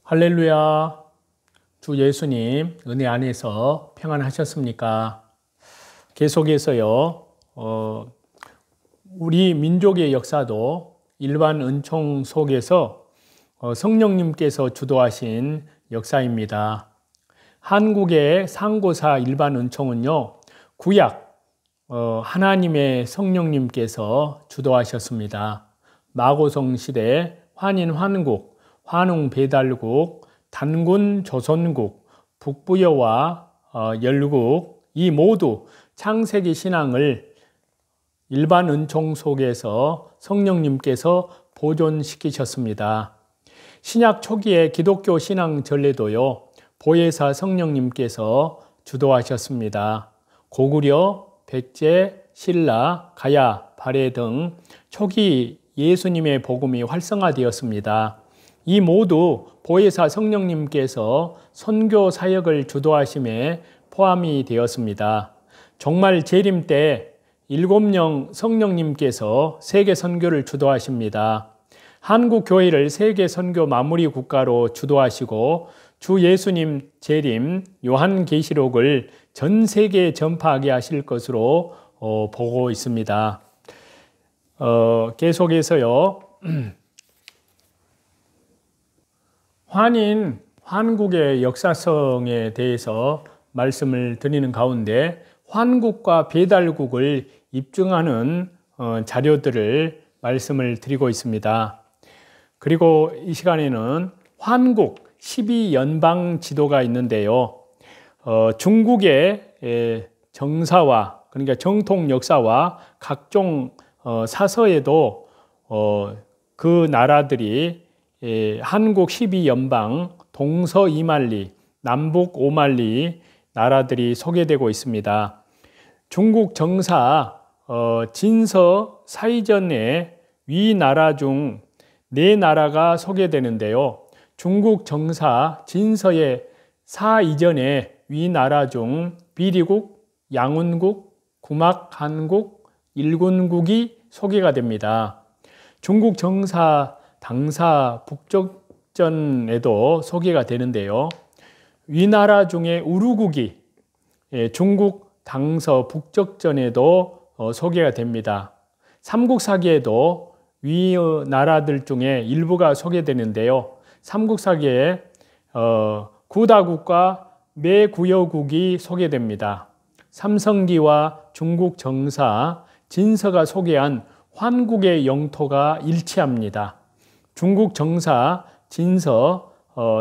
할렐루야. 주 예수님 은혜 안에서 평안하셨습니까? 계속해서요. 우리 민족의 역사도 일반 은총 속에서 성령님께서 주도하신 역사입니다. 한국의 상고사 일반 은총은요, 구약 하나님의 성령님께서 주도하셨습니다. 마고성 시대 환인 환국, 환웅 배달국, 단군 조선국, 북부여와 열국 이 모두 창세기 신앙을 일반 은총 속에서 성령님께서 보존시키셨습니다. 신약 초기의 기독교 신앙 전례도요, 보혜사 성령님께서 주도하셨습니다. 고구려, 백제, 신라, 가야, 발해 등 초기 예수님의 복음이 활성화되었습니다. 이 모두 보혜사 성령님께서 선교 사역을 주도하심에 포함이 되었습니다. 종말 재림 때 7명 성령님께서 세계 선교를 주도하십니다. 한국 교회를 세계 선교 마무리 국가로 주도하시고 주 예수님 재림 요한계시록을 전 세계에 전파하게 하실 것으로 보고 있습니다. 계속해서요. 한국의 역사성에 대해서 말씀을 드리는 가운데 환국과 배달국을 입증하는 자료들을 말씀을 드리고 있습니다. 그리고 이 시간에는 환국 12연방 지도가 있는데요. 중국의 정사와 그러니까 정통 역사와 각종 사서에도 그 나라들이 한국 12연방, 동서 이만리, 남북 오만리 나라들이 소개되고 있습니다. 중국 정사 진서 사이전에 위 나라 중 4나라가 소개되는데요. 중국 정사 진서의 사 이전에 위 나라 중 비리국, 양운국, 구막한국, 일군국이 소개가 됩니다. 중국 정사 당사 북적전에도 소개가 되는데요. 위나라 중에 우루국이 중국 당서 북적전에도 소개가 됩니다. 삼국사기에도 위나라들 중에 일부가 소개되는데요. 삼국사기에 구다국과 매구여국이 소개됩니다. 삼성기와 중국 정사 진서가 소개한 환국의 영토가 일치합니다. 중국 정사 진서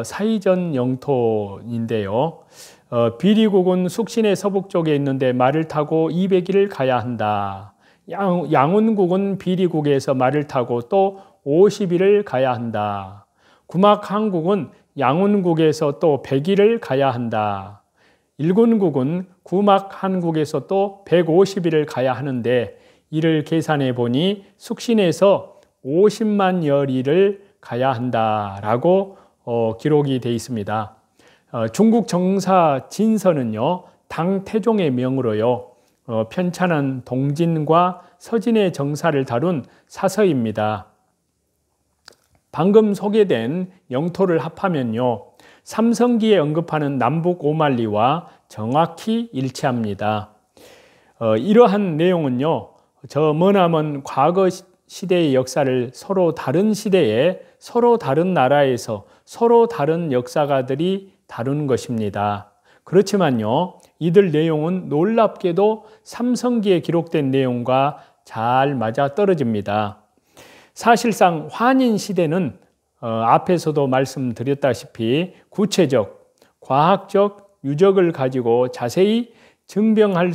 사이전 영토인데요. 비리국은 숙신의 서북 쪽에 있는데 말을 타고 200일을 가야 한다. 양운국은 비리국에서 말을 타고 또 50일을 가야 한다. 구막한국은 양운국에서 또 100일을 가야 한다. 일군국은 구막한국에서 또 150일을 가야 하는데 이를 계산해 보니 숙신에서 50만 여리를 가야 한다라고 기록이 되어 있습니다. 중국 정사 진서는요, 당 태종의 명으로요, 편찬한 동진과 서진의 정사를 다룬 사서입니다. 방금 소개된 영토를 합하면요, 삼성기에 언급하는 남북 오만리와 정확히 일치합니다. 이러한 내용은요, 저 머나먼 과거 시대의 역사를 서로 다른 시대에 서로 다른 나라에서 서로 다른 역사가들이 다루는 것입니다. 그렇지만요, 이들 내용은 놀랍게도 삼성기에 기록된 내용과 잘 맞아 떨어집니다. 사실상 환인 시대는 앞에서도 말씀드렸다시피 구체적, 과학적 유적을 가지고 자세히 증빙할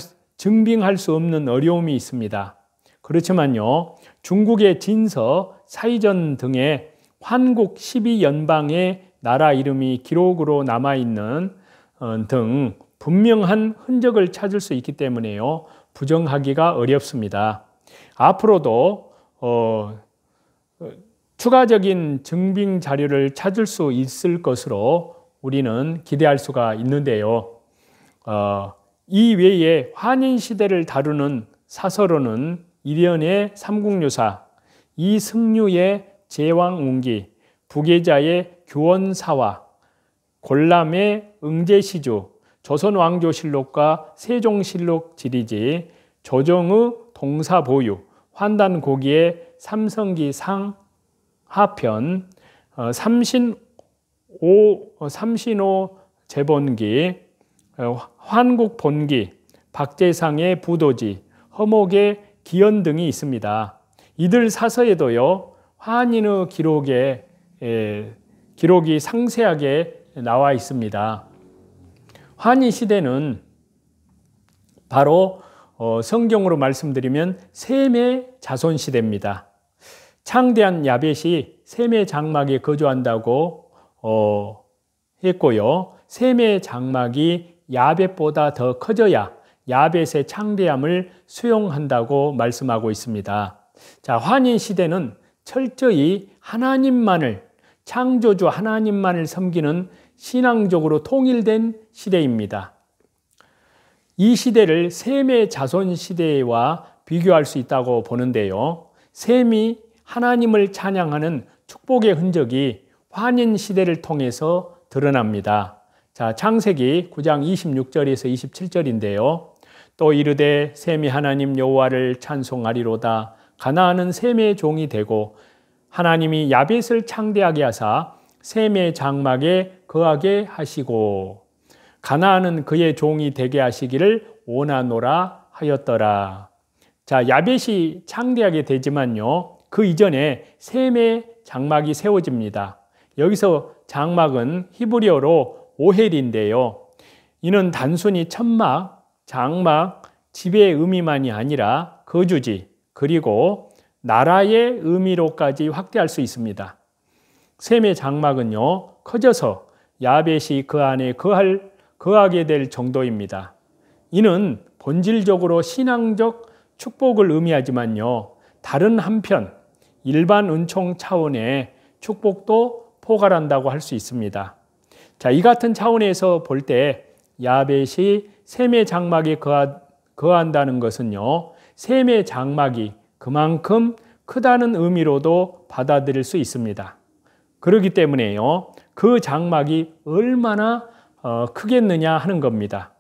수 없는 어려움이 있습니다. 그렇지만요, 중국의 진서, 사이전 등의 환국 12연방의 나라 이름이 기록으로 남아있는 등 분명한 흔적을 찾을 수 있기 때문에요, 부정하기가 어렵습니다. 앞으로도 추가적인 증빙 자료를 찾을 수 있을 것으로 우리는 기대할 수가 있는데요. 이 외에 환인 시대를 다루는 사서로는 일연의 삼국유사, 이승류의 제왕운기, 부계자의 규원사화, 골람의 응제시주, 조선왕조실록과 세종실록 지리지, 조정의 동사보유, 환단고기의 삼성기 상하편, 삼신오 재본기, 환국본기, 박재상의 부도지, 허목의 기연 등이 있습니다. 이들 사서에도요, 환인의 기록이 상세하게 나와 있습니다. 환인 시대는 바로 성경으로 말씀드리면 셈의 자손 시대입니다. 창대한 야벳이 셈의 장막에 거주한다고 했고요. 셈의 장막이 야벳보다 더 커져야 야벳의 창대함을 수용한다고 말씀하고 있습니다. 자, 환인 시대는 철저히 하나님만을, 창조주 하나님만을 섬기는 신앙적으로 통일된 시대입니다. 이 시대를 셈의 자손 시대와 비교할 수 있다고 보는데요. 셈이 하나님을 찬양하는 축복의 흔적이 환인 시대를 통해서 드러납니다. 자, 창세기 9장 26절에서 27절인데요. 또 이르되 셈이 하나님 여호와를 찬송하리로다. 가나안은 셈의 종이 되고 하나님이 야벳을 창대하게 하사 셈의 장막에 거하게 하시고 가나안은 그의 종이 되게 하시기를 원하노라 하였더라. 자, 야벳이 창대하게 되지만요, 그 이전에 셈의 장막이 세워집니다. 여기서 장막은 히브리어로 오헬인데요. 이는 단순히 천막, 장막, 집의 의미만이 아니라 거주지, 그리고 나라의 의미로까지 확대할 수 있습니다. 셈의 장막은요, 커져서 야벳이 그 안에 거하게 될 정도입니다. 이는 본질적으로 신앙적 축복을 의미하지만요, 다른 한편 일반 은총 차원의 축복도 포괄한다고 할 수 있습니다. 자, 이 같은 차원에서 볼 때 야벳이 셈의 장막에 거한다는 것은요, 셈의 장막이 그만큼 크다는 의미로도 받아들일 수 있습니다. 그렇기 때문에요, 그 장막이 얼마나 크겠느냐 하는 겁니다.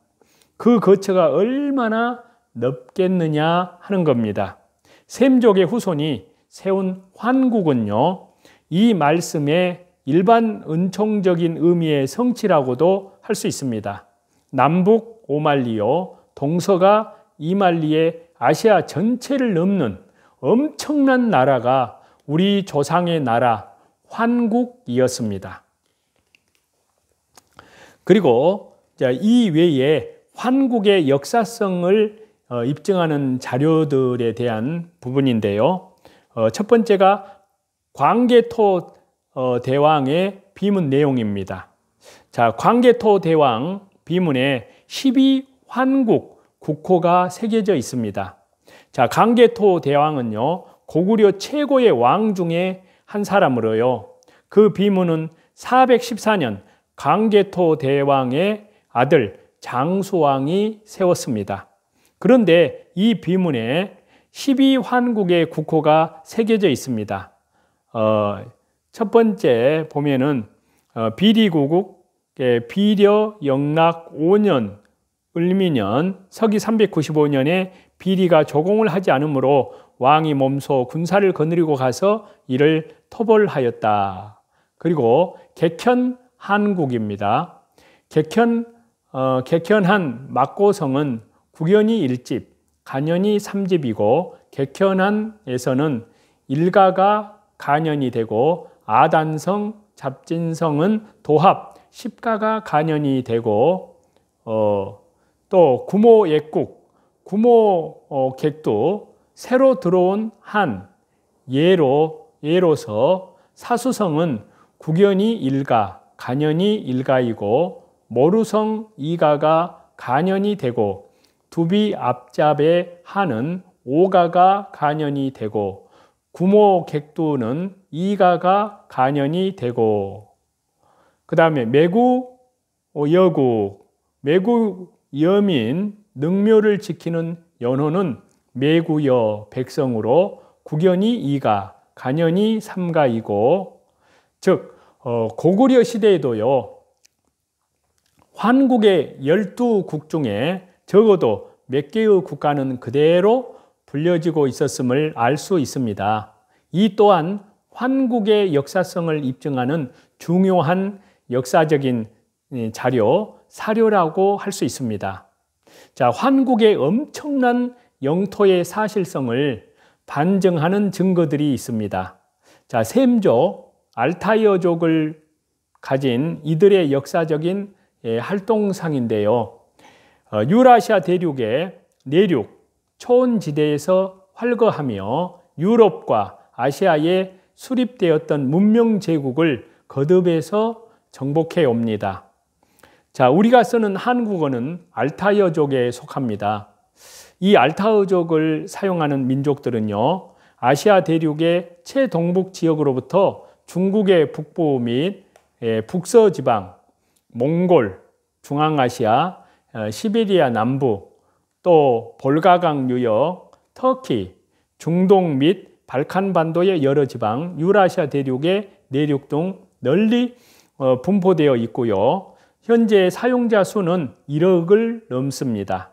그 거처가 얼마나 넓겠느냐 하는 겁니다. 셈족의 후손이 세운 환국은요, 이 말씀의 일반 은총적인 의미의 성취라고도 할 수 있습니다. 남북 5만리요, 동서가 2만리의 아시아 전체를 넘는 엄청난 나라가 우리 조상의 나라 환국이었습니다. 그리고 이 외에 환국의 역사성을 입증하는 자료들에 대한 부분인데요. 첫 번째가 광개토 대왕의 비문 내용입니다. 자, 광개토 대왕 비문에 12환국 국호가 새겨져 있습니다. 자, 광개토 대왕은요, 고구려 최고의 왕 중에 한 사람으로요, 그 비문은 414년 광개토 대왕의 아들 장수왕이 세웠습니다. 그런데 이 비문에 12환국의 국호가 새겨져 있습니다. 첫 번째 보면은 비리구국, 비려 영락 5년 을미년 서기 395년에 비리가 조공을 하지 않으므로 왕이 몸소 군사를 거느리고 가서 이를 토벌하였다. 그리고 객현한국입니다. 객현한 막고성은 구견이 1집, 간연이 3집이고 객현한에서는 일가가 간연이 되고 아단성, 잡진성은 도합, 십가가 간연이 되고 또 구모액국, 구모객도 새로 들어온 한 예로서 사수성은 구견이 일가, 간연이 일가이고 모루성 이가가 간연이 되고 두비 앞잡의 한은 오가가 간연이 되고 구모객두는 이가가 간연이 되고 그 다음에 매구 여국, 매구 여민 능묘를 지키는 연호는 매구여 백성으로 구견이 이가, 간연이 삼가이고 즉 고구려 시대에도요, 환국의 12국 중에 적어도 몇 개의 국가는 그대로 불려지고 있었음을 알 수 있습니다. 이 또한 환국의 역사성을 입증하는 중요한 역사적인 자료, 사료라고 할 수 있습니다. 자, 환국의 엄청난 영토의 사실성을 반증하는 증거들이 있습니다. 자, 셈족, 알타이어족을 가진 이들의 역사적인 활동상인데요. 유라시아 대륙의 내륙, 초원지대에서 활거하며 유럽과 아시아에 수립되었던 문명 제국을 거듭해서 정복해 옵니다. 자, 우리가 쓰는 한국어는 알타이어족에 속합니다. 이 알타이어족을 사용하는 민족들은요, 아시아 대륙의 최동북 지역으로부터 중국의 북부 및 북서 지방, 몽골, 중앙아시아, 시베리아 남부, 또 볼가강 유역, 터키, 중동 및 발칸반도의 여러 지방, 유라시아 대륙의 내륙 등 널리 분포되어 있고요. 현재 사용자 수는 1억을 넘습니다.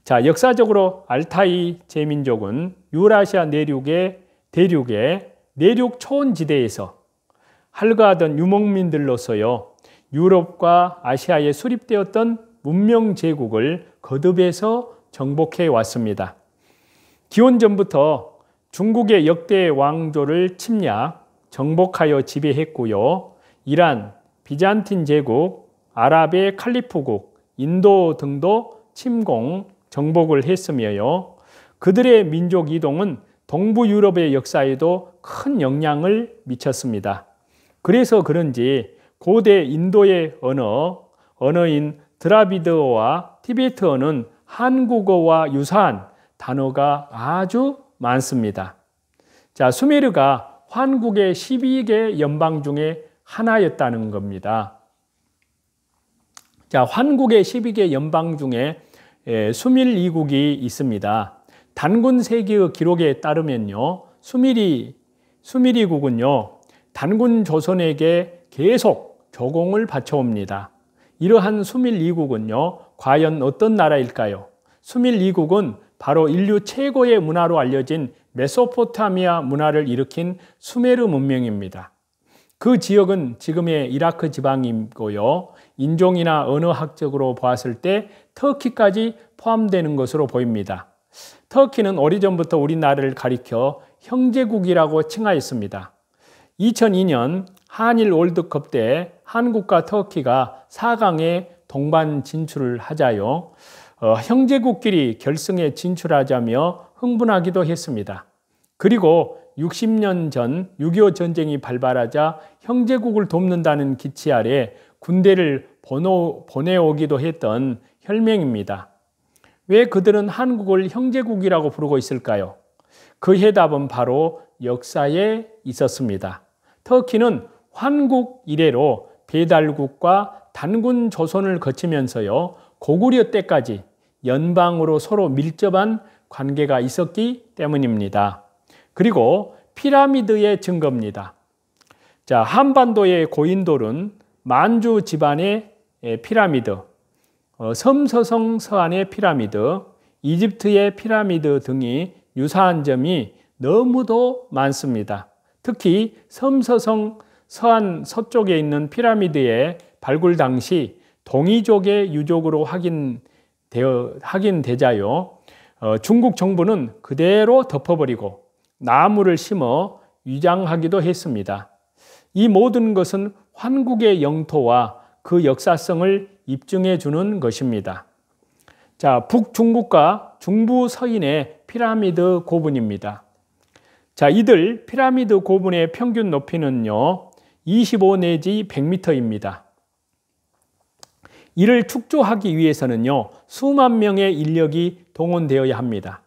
자, 역사적으로 알타이 제민족은 유라시아 대륙의 내륙 초원지대에서 활거하던 유목민들로서요, 유럽과 아시아에 수립되었던 문명 제국을 거듭해서 정복해 왔습니다. 기원전부터 중국의 역대 왕조를 침략, 정복하여 지배했고요. 이란, 비잔틴 제국, 아랍의 칼리프국, 인도 등도 침공, 정복을 했으며요. 그들의 민족 이동은 동부 유럽의 역사에도 큰 영향을 미쳤습니다. 그래서 그런지 고대 인도의 언어인 드라비드어와 티베트어는 한국어와 유사한 단어가 아주 많습니다. 자, 수메르가 환국의 12개 연방 중에 하나였다는 겁니다. 자, 환국의 12개 연방 중에 수밀 이국이 있습니다. 단군 세기의 기록에 따르면요, 수밀이국은요, 단군 조선에게 계속 조공을 바쳐옵니다. 이러한 수밀 이국은요, 과연 어떤 나라일까요? 수밀 이국은 바로 인류 최고의 문화로 알려진 메소포타미아 문화를 일으킨 수메르 문명입니다. 그 지역은 지금의 이라크 지방이고요. 인종이나 언어학적으로 보았을 때 터키까지 포함되는 것으로 보입니다. 터키는 오래전부터 우리나라를 가리켜 형제국이라고 칭하였습니다. 2002년 한일 월드컵 때 한국과 터키가 4강에 동반 진출을 하자요. 형제국끼리 결승에 진출하자며 흥분하기도 했습니다. 그리고 60년 전 6.25 전쟁이 발발하자 형제국을 돕는다는 기치 아래 군대를 보내오기도 했던 혈맹입니다. 왜 그들은 한국을 형제국이라고 부르고 있을까요? 그 해답은 바로 역사에 있었습니다. 터키는 환국 이래로 배달국과 단군 조선을 거치면서요, 고구려 때까지 연방으로 서로 밀접한 관계가 있었기 때문입니다. 그리고 피라미드의 증거입니다. 자, 한반도의 고인돌은 만주 집안의 피라미드, 섬서성 서안의 피라미드, 이집트의 피라미드 등이 유사한 점이 너무도 많습니다. 특히 섬서성 서안 서쪽에 있는 피라미드의 발굴 당시 동이족의 유적으로 확인되자요. 중국 정부는 그대로 덮어버리고 나무를 심어 위장하기도 했습니다. 이 모든 것은 환국의 영토와 그 역사성을 입증해 주는 것입니다. 자, 북중국과 중부 서인의 피라미드 고분입니다. 자, 이들 피라미드 고분의 평균 높이는요, 25 내지 100m입니다. 이를 축조하기 위해서는요, 수만 명의 인력이 동원되어야 합니다.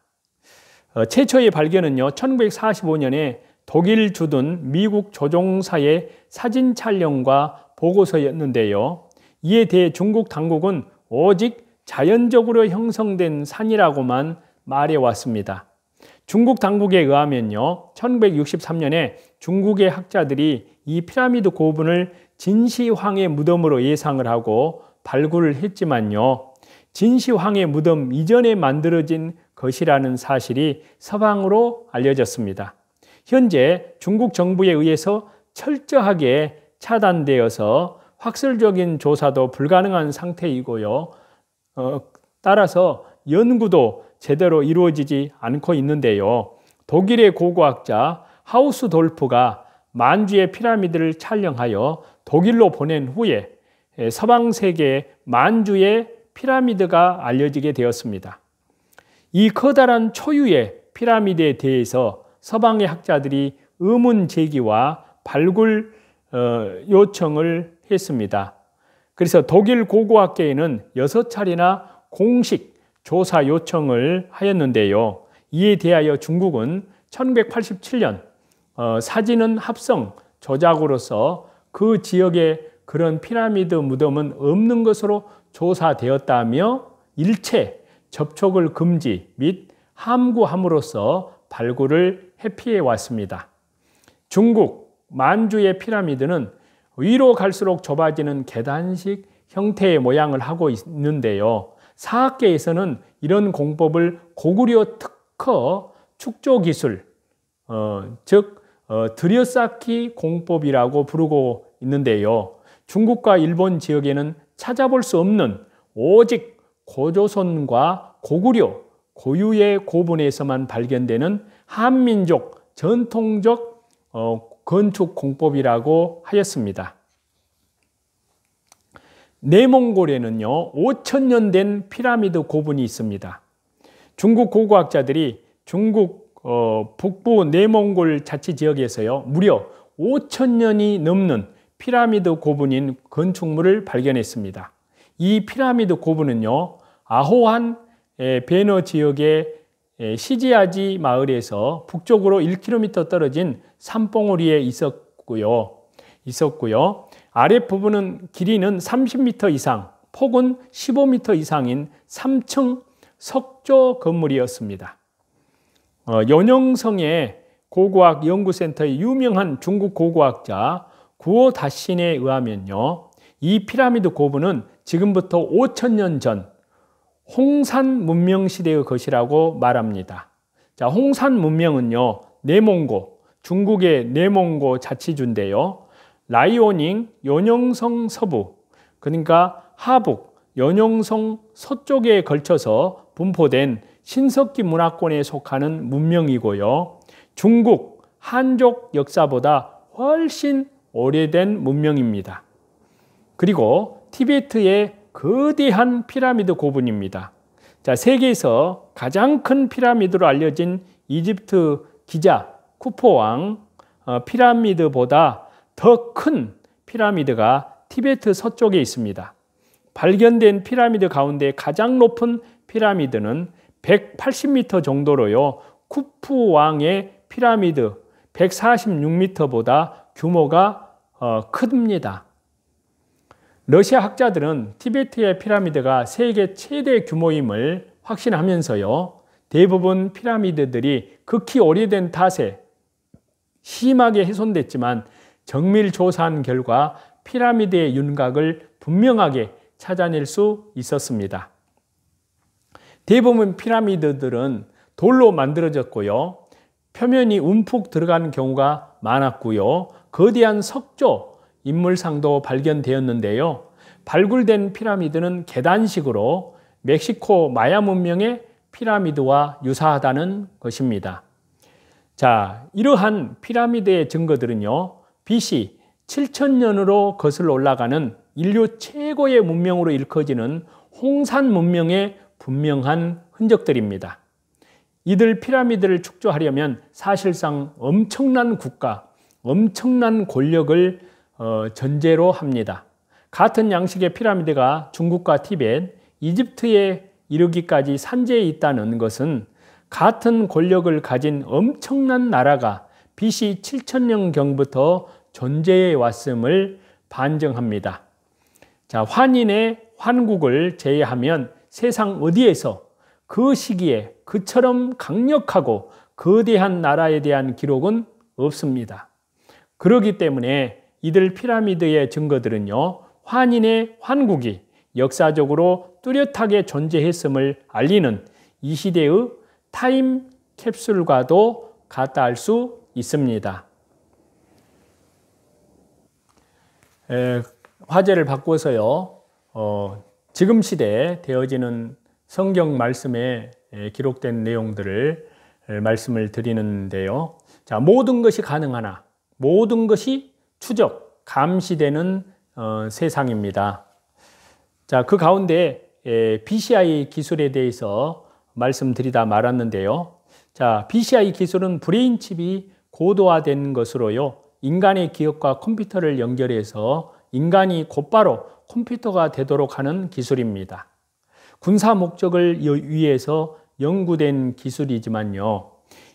최초의 발견은요, 1945년에 독일 주둔 미국 조종사의 사진 촬영과 보고서였는데요. 이에 대해 중국 당국은 오직 자연적으로 형성된 산이라고만 말해왔습니다. 중국 당국에 의하면요, 1963년에 중국의 학자들이 이 피라미드 고분을 진시황의 무덤으로 예상을 하고 발굴을 했지만요. 진시황의 무덤 이전에 만들어진 것이라는 사실이 서방으로 알려졌습니다. 현재 중국 정부에 의해서 철저하게 차단되어서 학술적인 조사도 불가능한 상태이고요. 따라서 연구도 제대로 이루어지지 않고 있는데요. 독일의 고고학자 하우스돌프가 만주의 피라미드를 촬영하여 독일로 보낸 후에 서방 세계에 만주의 피라미드가 알려지게 되었습니다. 이 커다란 초유의 피라미드에 대해서 서방의 학자들이 의문 제기와 발굴 요청을 했습니다. 그래서 독일 고고학계에는 6차례나 공식 조사 요청을 하였는데요. 이에 대하여 중국은 1987년 사진은 합성 조작으로서 그 지역에 그런 피라미드 무덤은 없는 것으로 조사되었다며 일체 접촉을 금지 및 함구함으로써 발굴을 회피해 왔습니다. 중국 만주의 피라미드는 위로 갈수록 좁아지는 계단식 형태의 모양을 하고 있는데요. 사학계에서는 이런 공법을 고구려 특허 축조 기술, 즉 들여쌓기 공법이라고 부르고 있는데요. 중국과 일본 지역에는 찾아볼 수 없는 오직 고조선과 고구려, 고유의 고분에서만 발견되는 한민족 전통적 건축 공법이라고 하였습니다. 내몽골에는요 5,000년 된 피라미드 고분이 있습니다. 중국 고고학자들이 중국 북부 내몽골 자치지역에서요 무려 5,000년이 넘는 피라미드 고분인 건축물을 발견했습니다. 이 피라미드 고분은요 아호한 베너 지역의 시지아지 마을에서 북쪽으로 1km 떨어진 산봉우리에 있었고요. 아랫부분은 길이는 30m 이상, 폭은 15m 이상인 3층 석조 건물이었습니다. 연영성의 고고학 연구센터의 유명한 중국 고고학자 구오다신에 의하면요. 이 피라미드 고분은 지금부터 5,000년 전 홍산 문명 시대의 것이라고 말합니다. 자, 홍산 문명은요. 내몽고, 중국의 내몽고 자치주인데요. 라이오닝, 연영성 서부, 그러니까 하북, 연영성 서쪽에 걸쳐서 분포된 신석기 문화권에 속하는 문명이고요. 중국, 한족 역사보다 훨씬 오래된 문명입니다. 그리고 티베트의 거대한 피라미드 고분입니다. 자, 세계에서 가장 큰 피라미드로 알려진 이집트 기자 쿠포왕 피라미드보다 더 큰 피라미드가 티베트 서쪽에 있습니다. 발견된 피라미드 가운데 가장 높은 피라미드는 180m 정도로요. 쿠푸 왕의 피라미드 146m보다 규모가 큽니다. 러시아 학자들은 티베트의 피라미드가 세계 최대 규모임을 확신하면서요. 대부분 피라미드들이 극히 오래된 탓에 심하게 훼손됐지만 정밀 조사한 결과 피라미드의 윤곽을 분명하게 찾아낼 수 있었습니다. 대부분 피라미드들은 돌로 만들어졌고요. 표면이 움푹 들어간 경우가 많았고요. 거대한 석조, 인물상도 발견되었는데요. 발굴된 피라미드는 계단식으로 멕시코 마야 문명의 피라미드와 유사하다는 것입니다. 자, 이러한 피라미드의 증거들은요. BC 7,000년으로 거슬러 올라가는 인류 최고의 문명으로 일컬어지는 홍산 문명의 분명한 흔적들입니다. 이들 피라미드를 축조하려면 사실상 엄청난 국가, 엄청난 권력을 전제로 합니다. 같은 양식의 피라미드가 중국과 티벳, 이집트에 이르기까지 산재해 있다는 것은 같은 권력을 가진 엄청난 나라가 BC 7,000년경부터 존재해 왔음을 반증합니다. 자, 환인의 환국을 제외하면 세상 어디에서 그 시기에 그처럼 강력하고 거대한 나라에 대한 기록은 없습니다. 그러기 때문에 이들 피라미드의 증거들은요, 환인의 환국이 역사적으로 뚜렷하게 존재했음을 알리는 이 시대의 타임 캡슐과도 같다 할 수 있습니다. 화제를 바꿔서요, 지금 시대에 되어지는 성경 말씀에 기록된 내용들을 말씀을 드리는데요. 자, 모든 것이 가능하나 모든 것이 추적, 감시되는 세상입니다. 자, 그 가운데 BCI 기술에 대해서 말씀드리다 말았는데요. 자, BCI 기술은 브레인칩이 고도화된 것으로요, 인간의 기억과 컴퓨터를 연결해서 인간이 곧바로 컴퓨터가 되도록 하는 기술입니다. 군사 목적을 위해서 연구된 기술이지만요,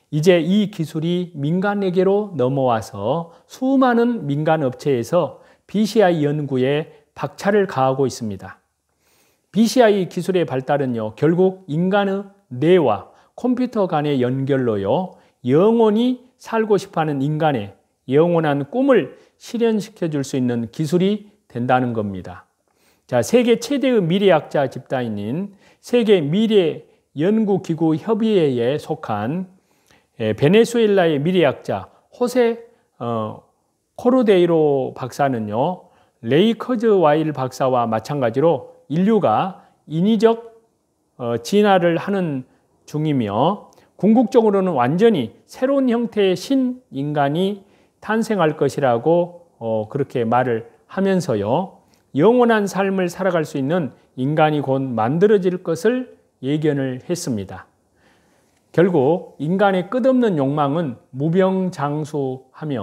이제 이 기술이 민간에게로 넘어와서 수많은 민간 업체에서 BCI 연구에 박차를 가하고 있습니다. BCI 기술의 발달은요, 결국 인간의 뇌와 컴퓨터 간의 연결로요, 영원히 살고 싶어하는 인간의 영원한 꿈을 실현시켜 줄 수 있는 기술이 된다는 겁니다. 자, 세계 최대의 미래학자 집단인 세계 미래연구기구 협의회에 속한 베네수엘라의 미래학자 호세 코르데이로 박사는요, 레이 커즈와일 박사와 마찬가지로 인류가 인위적 진화를 하는 중이며 궁극적으로는 완전히 새로운 형태의 신인간이 탄생할 것이라고 그렇게 말을 하면서요, 영원한 삶을 살아갈 수 있는 인간이 곧 만들어질 것을 예견을 했습니다. 결국 인간의 끝없는 욕망은 무병장수하며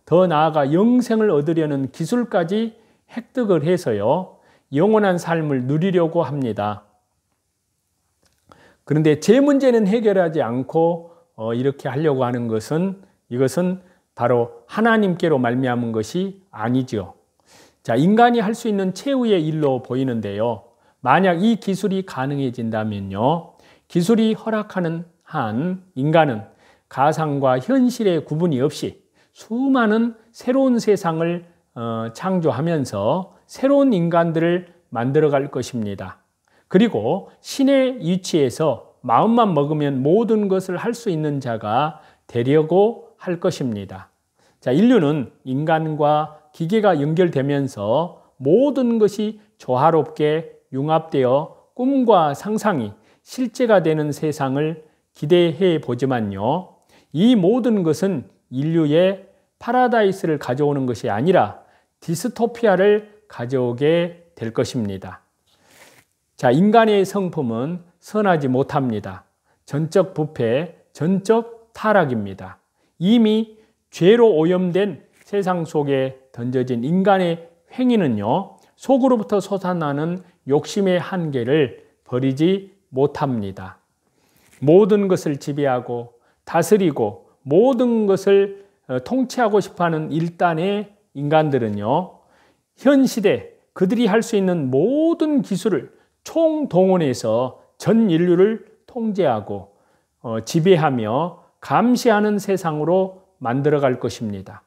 더 나아가 영생을 얻으려는 기술까지 획득을 해서요, 영원한 삶을 누리려고 합니다. 그런데 제 문제는 해결하지 않고 이렇게 하려고 하는 이것은 바로 하나님께로 말미암은 것이 아니죠. 자, 인간이 할 수 있는 최후의 일로 보이는데요. 만약 이 기술이 가능해진다면요, 기술이 허락하는 한 인간은 가상과 현실의 구분이 없이 수많은 새로운 세상을 창조하면서 새로운 인간들을 만들어갈 것입니다. 그리고 신의 위치에서 마음만 먹으면 모든 것을 할 수 있는 자가 되려고 할 것입니다. 자, 인류는 인간과 기계가 연결되면서 모든 것이 조화롭게 융합되어 꿈과 상상이 실제가 되는 세상을 기대해 보지만요, 이 모든 것은 인류의 파라다이스를 가져오는 것이 아니라 디스토피아를 가져오게 될 것입니다. 자, 인간의 성품은 선하지 못합니다. 전적 부패, 전적 타락입니다. 이미 죄로 오염된 세상 속에 던져진 인간의 행위는요, 속으로부터 솟아나는 욕심의 한계를 버리지 못합니다. 모든 것을 지배하고 다스리고 모든 것을 통치하고 싶어하는 일단의 인간들은요, 현 시대 그들이 할 수 있는 모든 기술을 총동원해서 전 인류를 통제하고 지배하며 감시하는 세상으로 만들어갈 것입니다.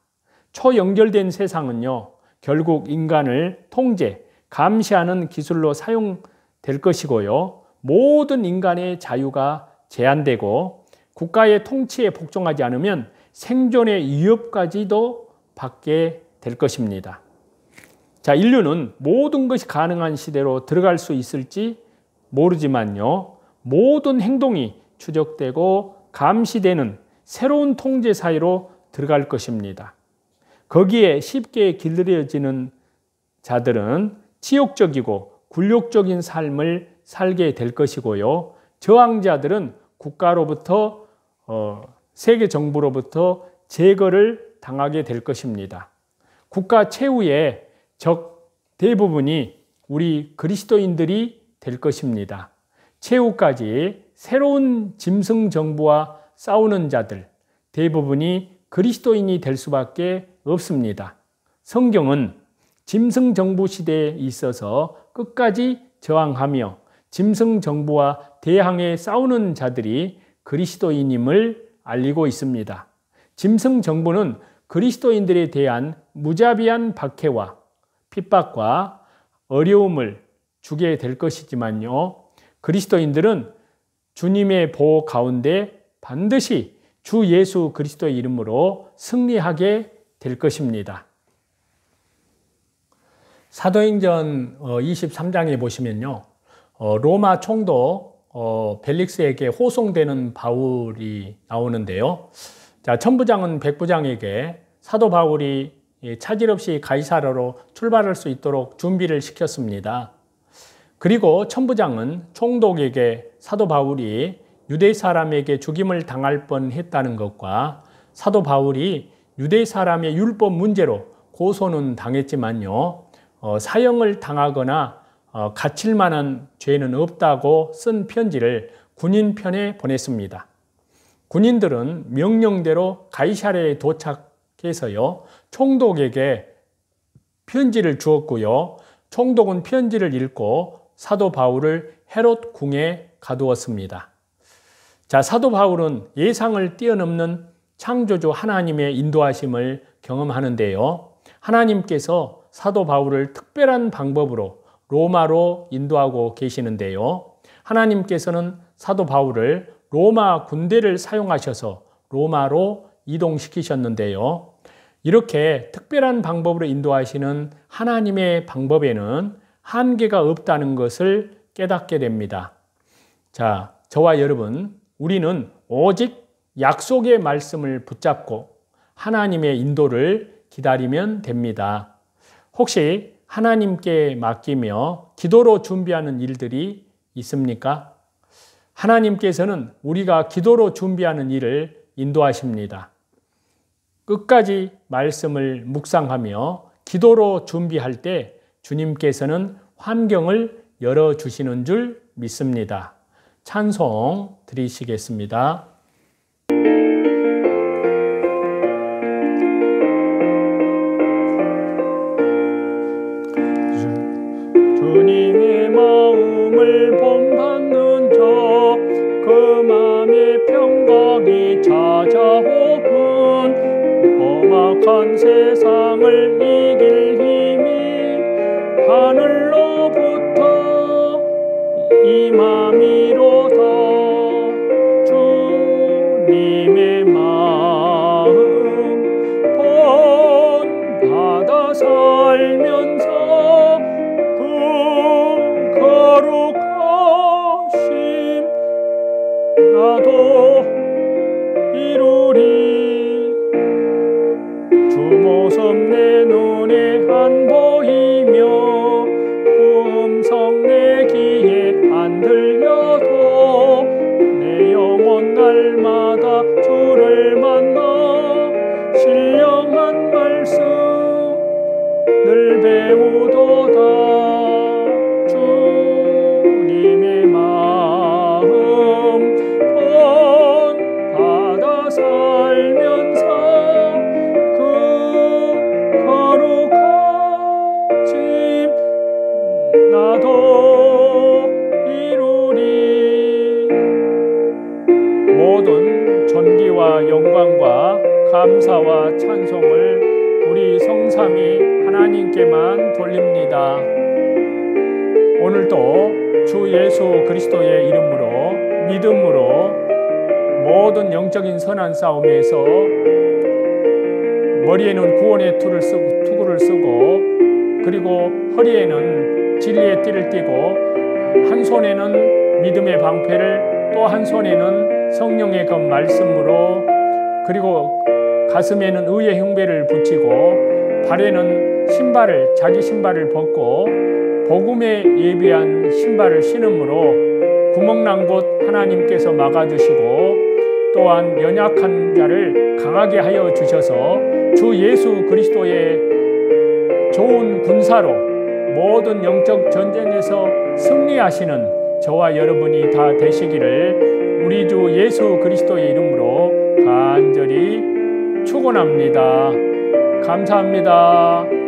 초연결된 세상은요, 결국 인간을 통제, 감시하는 기술로 사용될 것이고요, 모든 인간의 자유가 제한되고 국가의 통치에 복종하지 않으면 생존의 위협까지도 받게 될 것입니다. 자, 인류는 모든 것이 가능한 시대로 들어갈 수 있을지 모르지만요, 모든 행동이 추적되고 감시되는 새로운 통제 사회로 들어갈 것입니다. 거기에 쉽게 길들여지는 자들은 치욕적이고 굴욕적인 삶을 살게 될 것이고요, 저항자들은 국가로부터 세계 정부로부터 제거를 당하게 될 것입니다. 국가 최후의 적 대부분이 우리 그리스도인들이 될 것입니다. 최후까지 새로운 짐승 정부와 싸우는 자들 대부분이 그리스도인이 될 수밖에 없습니다. 성경은 짐승 정부 시대에 있어서 끝까지 저항하며 짐승 정부와 대항해 싸우는 자들이 그리스도인임을 알리고 있습니다. 짐승 정부는 그리스도인들에 대한 무자비한 박해와 핍박과 어려움을 주게 될 것이지만요. 그리스도인들은 주님의 보호 가운데 반드시 주 예수 그리스도의 이름으로 승리하게 될 것입니다. 사도행전 23장에 보시면요. 로마 총독 벨릭스에게 호송되는 바울이 나오는데요. 자, 천부장은 백부장에게 사도 바울이 차질 없이 가이사랴로 출발할 수 있도록 준비를 시켰습니다. 그리고 천부장은 총독에게 사도 바울이 유대 사람에게 죽임을 당할 뻔했다는 것과 사도 바울이 유대 사람의 율법 문제로 고소는 당했지만요. 사형을 당하거나 갇힐 만한 죄는 없다고 쓴 편지를 군인 편에 보냈습니다. 군인들은 명령대로 가이사랴에 도착해서요. 총독에게 편지를 주었고요. 총독은 편지를 읽고 사도 바울을 헤롯 궁에 가두었습니다. 자, 사도 바울은 예상을 뛰어넘는 창조주 하나님의 인도하심을 경험하는데요. 하나님께서 사도 바울을 특별한 방법으로 로마로 인도하고 계시는데요. 하나님께서는 사도 바울을 로마 군대를 사용하셔서 로마로 이동시키셨는데요. 이렇게 특별한 방법으로 인도하시는 하나님의 방법에는 한계가 없다는 것을 깨닫게 됩니다. 자, 저와 여러분, 우리는 오직 약속의 말씀을 붙잡고 하나님의 인도를 기다리면 됩니다. 혹시 하나님께 맡기며 기도로 준비하는 일들이 있습니까? 하나님께서는 우리가 기도로 준비하는 일을 인도하십니다. 끝까지 말씀을 묵상하며 기도로 준비할 때 주님께서는 환경을 열어주시는 줄 믿습니다. 찬송 드리시겠습니다. 주님의 마음을 본받는 자 그 마음의 평강이 찾아오면 험악한 세상을 이길 힘이 하늘로부터 임함이로다. 주님의 마음 본받아 살면서 그 거룩하심 나도 이루리. 주 모습 내 눈에 안 보이며 그 음성 내 귀에 안 들려도 내 영혼 날마다 주를 만나 신령한 말씀 늘 배우도다. 주님의 마음 본받아 살면서 그 거룩하심 나도 이루리. 모든 존귀와 영광과 감사와 찬송을 우리 성삼위 하나님께만 돌립니다. 오늘도 주 예수 그리스도의 이름으로 믿음으로 모든 영적인 선한 싸움에서 머리에는 구원의 투구를 쓰고 그리고 허리에는 진리의 띠를 띠고 한 손에는 믿음의 방패를 또 한 손에는 성령의 그 말씀으로 그리고 가슴에는 의의 흉배를 붙이고 발에는 자기 신발을 벗고 복음에 예비한 신발을 신음으로 구멍난 곳 하나님께서 막아주시고 또한 연약한 자를 강하게 하여 주셔서 주 예수 그리스도의 좋은 군사로 모든 영적 전쟁에서 승리하시는 저와 여러분이 다 되시기를 우리 주 예수 그리스도의 이름으로 간절히 축원합니다. 감사합니다.